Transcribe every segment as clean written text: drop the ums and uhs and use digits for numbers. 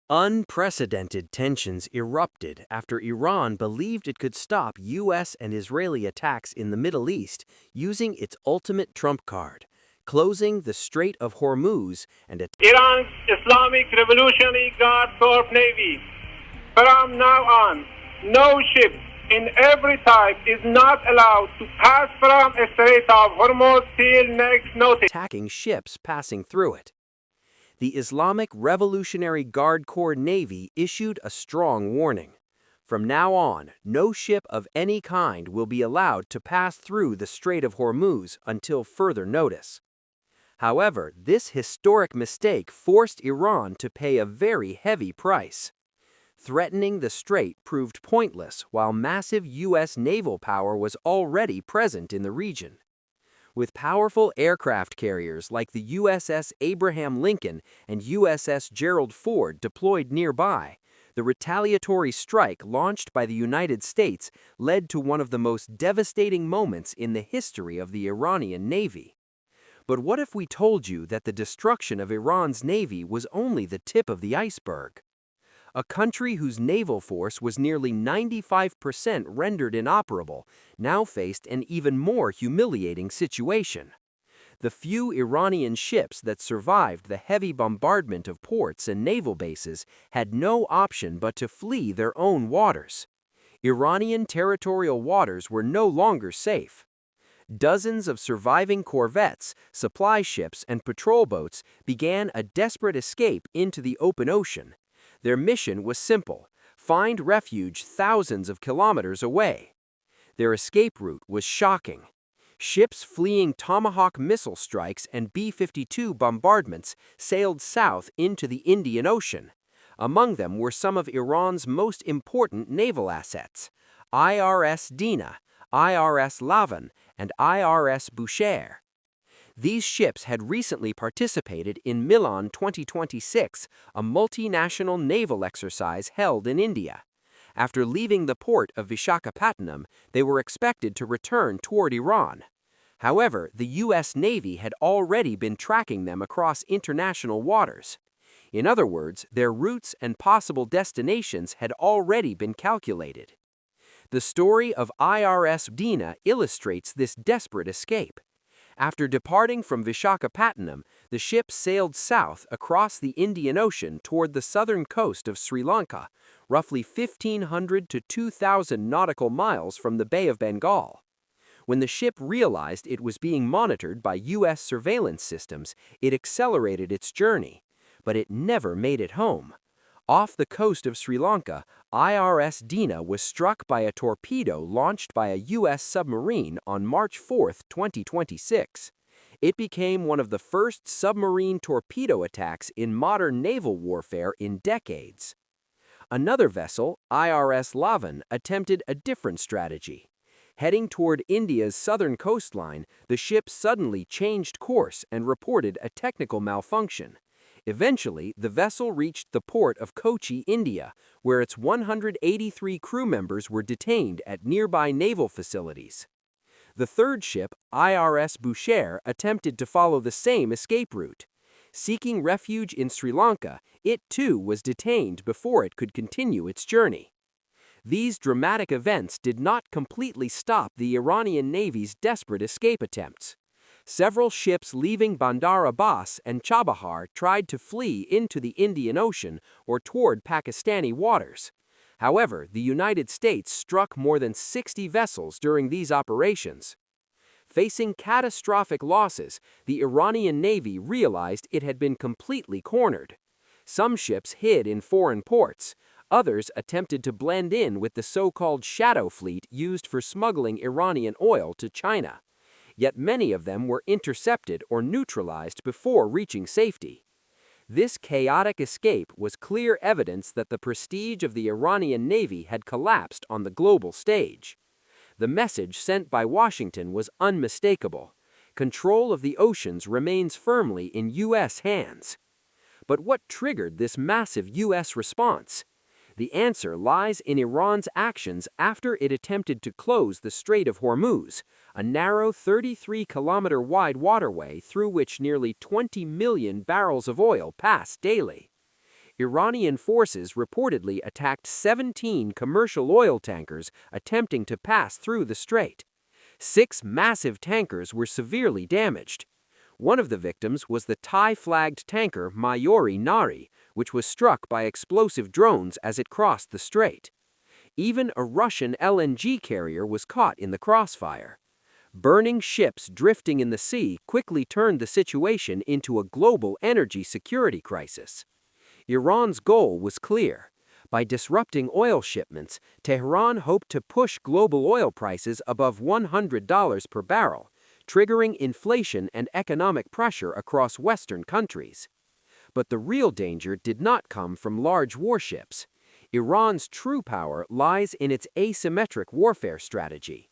Unprecedented tensions erupted after Iran believed it could stop U.S. and Israeli attacks in the Middle East using its ultimate trump card, closing the Strait of Hormuz and Iran's Islamic Revolutionary Guard Corps Navy. From now on, no ship in every type is not allowed to pass from the Strait of Hormuz till next notice. attacking ships passing through it. The Islamic Revolutionary Guard Corps Navy issued a strong warning. From now on, no ship of any kind will be allowed to pass through the Strait of Hormuz until further notice. However, this historic mistake forced Iran to pay a very heavy price. Threatening the strait proved pointless while massive U.S. naval power was already present in the region. With powerful aircraft carriers like the USS Abraham Lincoln and USS Gerald Ford deployed nearby, the retaliatory strike launched by the United States led to one of the most devastating moments in the history of the Iranian Navy. But what if we told you that the destruction of Iran's navy was only the tip of the iceberg? A country whose naval force was nearly 95% rendered inoperable now faced an even more humiliating situation. The few Iranian ships that survived the heavy bombardment of ports and naval bases had no option but to flee their own waters. Iranian territorial waters were no longer safe. Dozens of surviving corvettes, supply ships, and patrol boats began a desperate escape into the open ocean. Their mission was simple: find refuge thousands of kilometers away. Their escape route was shocking. Ships fleeing Tomahawk missile strikes and B-52 bombardments sailed south into the Indian Ocean. Among them were some of Iran's most important naval assets: IRS Dina, IRS Lavan, and IRS Bushehr. These ships had recently participated in Milan 2026, a multinational naval exercise held in India. After leaving the port of Visakhapatnam, they were expected to return toward Iran. However, the U.S. Navy had already been tracking them across international waters. In other words, their routes and possible destinations had already been calculated. The story of IRS Dina illustrates this desperate escape. After departing from Visakhapatnam, the ship sailed south across the Indian Ocean toward the southern coast of Sri Lanka, roughly 1,500 to 2,000 nautical miles from the Bay of Bengal. When the ship realized it was being monitored by U.S. surveillance systems, it accelerated its journey. But it never made it home. Off the coast of Sri Lanka, IRS Dina was struck by a torpedo launched by a U.S. submarine on March 4, 2026. It became one of the first submarine torpedo attacks in modern naval warfare in decades. Another vessel, IRS Lavan, attempted a different strategy. Heading toward India's southern coastline, the ship suddenly changed course and reported a technical malfunction. Eventually, the vessel reached the port of Kochi, India, where its 183 crew members were detained at nearby naval facilities. The third ship, IRS Bushehr, attempted to follow the same escape route. Seeking refuge in Sri Lanka, it too was detained before it could continue its journey. These dramatic events did not completely stop the Iranian Navy's desperate escape attempts. Several ships leaving Bandar Abbas and Chabahar tried to flee into the Indian Ocean or toward Pakistani waters. However, the United States struck more than 60 vessels during these operations. Facing catastrophic losses, the Iranian Navy realized it had been completely cornered. Some ships hid in foreign ports. Others attempted to blend in with the so-called shadow fleet used for smuggling Iranian oil to China. Yet many of them were intercepted or neutralized before reaching safety. This chaotic escape was clear evidence that the prestige of the Iranian Navy had collapsed on the global stage. The message sent by Washington was unmistakable: control of the oceans remains firmly in U.S. hands. But what triggered this massive U.S. response? The answer lies in Iran's actions after it attempted to close the Strait of Hormuz, a narrow 33-kilometer-wide waterway through which nearly 20 million barrels of oil pass daily. Iranian forces reportedly attacked 17 commercial oil tankers attempting to pass through the strait. 6 massive tankers were severely damaged. One of the victims was the Thai-flagged tanker Mayuri Nari, which was struck by explosive drones as it crossed the strait. Even a Russian LNG carrier was caught in the crossfire. Burning ships drifting in the sea quickly turned the situation into a global energy security crisis. Iran's goal was clear. By disrupting oil shipments, Tehran hoped to push global oil prices above $100 per barrel, triggering inflation and economic pressure across Western countries. But the real danger did not come from large warships. Iran's true power lies in its asymmetric warfare strategy.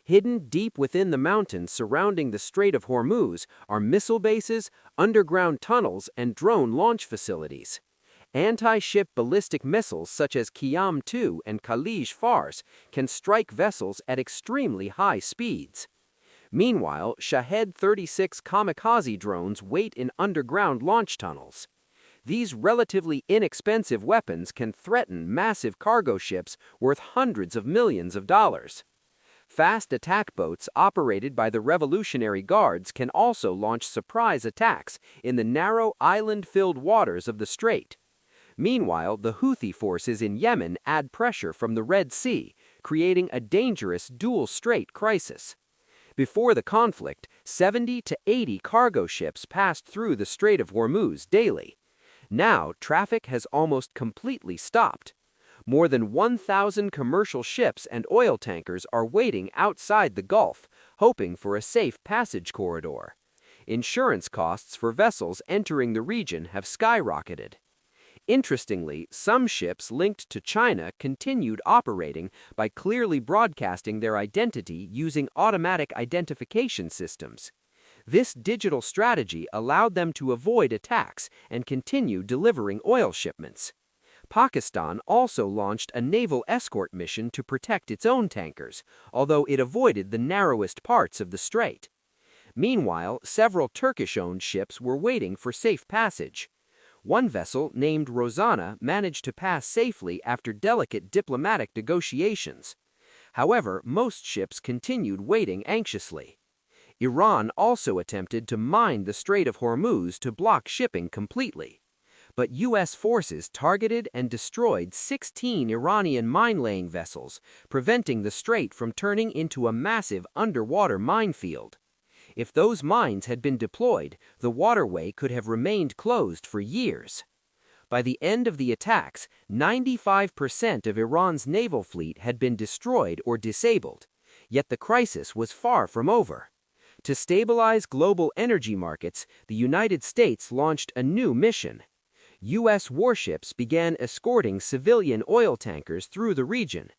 Hidden deep within the mountains surrounding the Strait of Hormuz are missile bases, underground tunnels, and drone launch facilities. Anti-ship ballistic missiles such as Qiyam-2 and Khalij-Fars can strike vessels at extremely high speeds. Meanwhile, Shahed-36 kamikaze drones wait in underground launch tunnels. These relatively inexpensive weapons can threaten massive cargo ships worth hundreds of millions of dollars. Fast attack boats operated by the Revolutionary Guards can also launch surprise attacks in the narrow island-filled waters of the strait. Meanwhile, the Houthi forces in Yemen add pressure from the Red Sea, creating a dangerous dual strait crisis. Before the conflict, 70 to 80 cargo ships passed through the Strait of Hormuz daily. Now, traffic has almost completely stopped. More than 1,000 commercial ships and oil tankers are waiting outside the Gulf, hoping for a safe passage corridor. Insurance costs for vessels entering the region have skyrocketed. Interestingly, some ships linked to China continued operating by clearly broadcasting their identity using automatic identification systems. This digital strategy allowed them to avoid attacks and continue delivering oil shipments. Pakistan also launched a naval escort mission to protect its own tankers, although it avoided the narrowest parts of the strait. Meanwhile, several Turkish-owned ships were waiting for safe passage. One vessel, named Rosanna, managed to pass safely after delicate diplomatic negotiations. However, most ships continued waiting anxiously. Iran also attempted to mine the Strait of Hormuz to block shipping completely. But U.S. forces targeted and destroyed 16 Iranian mine-laying vessels, preventing the strait from turning into a massive underwater minefield. If those mines had been deployed, the waterway could have remained closed for years. By the end of the attacks, 95% of Iran's naval fleet had been destroyed or disabled. Yet the crisis was far from over. To stabilize global energy markets, the United States launched a new mission. U.S. warships began escorting civilian oil tankers through the region.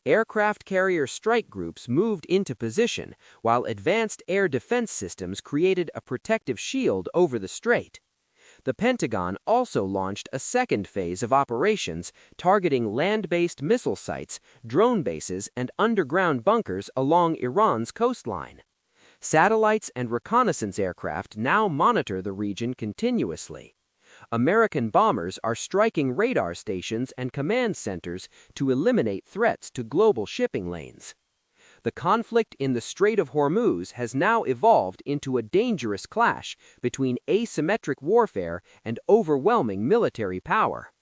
Aircraft carrier strike groups moved into position, while advanced air defense systems created a protective shield over the strait. The Pentagon also launched a second phase of operations targeting land-based missile sites, drone bases, and underground bunkers along Iran's coastline. Satellites and reconnaissance aircraft now monitor the region continuously. American bombers are striking radar stations and command centers to eliminate threats to global shipping lanes. The conflict in the Strait of Hormuz has now evolved into a dangerous clash between asymmetric warfare and overwhelming military power.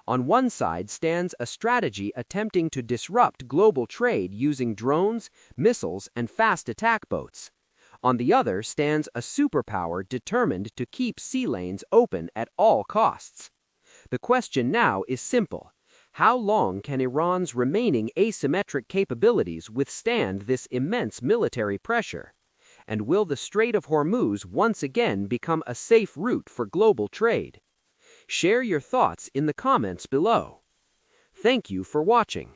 On one side stands a strategy attempting to disrupt global trade using drones, missiles, and fast attack boats. On the other stands a superpower determined to keep sea lanes open at all costs. The question now is simple. How long can Iran's remaining asymmetric capabilities withstand this immense military pressure? And will the Strait of Hormuz once again become a safe route for global trade? Share your thoughts in the comments below. Thank you for watching.